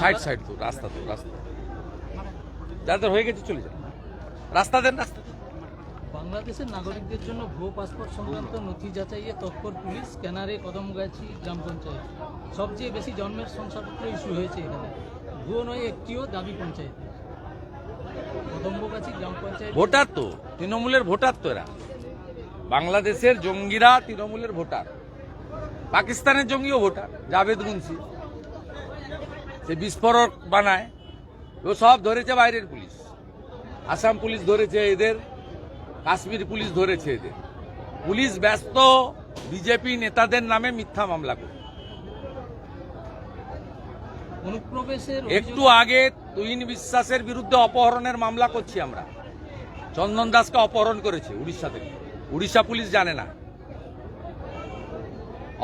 Side side তো রাস্তা যাদের হয়ে গেছে চলে যান, রাস্তা দেন, রাস্তা। বাংলাদেশের নাগরিকদের জন্য ভুয়ো পাসপোর্ট সংক্রান্ত নথি যাচাইয়ে তৎপর পুলিশ, স্ক্যানারে কদমগাছি গ্রাম পঞ্চায়েত। সবচেয়ে বেশি জন্মের শংসাপত্র ইস্যু হয়েছে এখানে, ভুয়ো নয় একটিও, দাবি পঞ্চায়েত। কদমগাছি গ্রাম পঞ্চায়েত ভোটার তো তৃণমূলের ভোটার তো এরা, বাংলাদেশের জঙ্গিরা তৃণমূলের ভোটার, পাকিস্তানের জঙ্গিও ভোটার। জাভেদ মুন্সি সে বিস্ফোরক বানায়, ও সব ধরেছে বাইরের পুলিশ, আসাম পুলিশ ধরেছে এদের, কাশ্মীর পুলিশ ধরেছে এদের। পুলিশ ব্যস্ত বিজেপি নেতাদের নামে মিথ্যা মামলা করে। অনুপ্রবেশের একটু আগে তুহিন বিশ্বাসের বিরুদ্ধে অপহরণের মামলা করছি আমরা। চন্দন দাসকে অপহরণ করেছে উড়িষ্যা থেকে, উড়িষ্যা পুলিশ জানে না,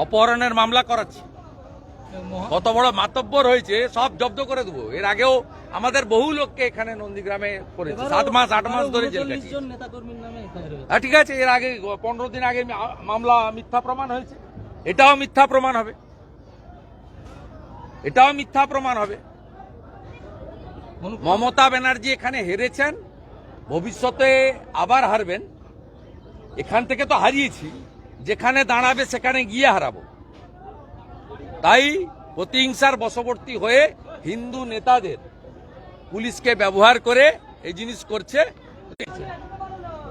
অপহরণের মামলা করাচ্ছি। কত বড় মাতব্বর হয়েছে, সব জব্দ করে দেবো। এর আগেও আমাদের বহু লোককে এখানে নন্দীগ্রামে করেছে, 7 মাস 8 মাস ধরে জেল কাটিয়েছে। হ্যাঁ ঠিক আছে, এর আগে 15 দিন আগে মামলা মিথ্যা প্রমাণ হয়েছে, এটাও মিথ্যা প্রমাণ হবে, এটাও মিথ্যা প্রমাণ হবে। মমতা ব্যানার্জি এখানে হেরেছেন, ভবিষ্যতে আবার হারবেন। এখান থেকে তো হারিয়েছি, যেখানে দাঁড়াবে সেখানে গিয়ে হারাবো। তাই প্রতিহিংসার বশবর্তী হয়ে হিন্দু নেতাদের পুলিশকে ব্যবহার করে এই জিনিস করছে।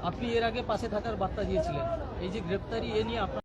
আপনি এর আগে পাশে থাকার বার্তা দিয়েছিলেন, এই যে গ্রেপ্তারি, এ নিয়ে আপনার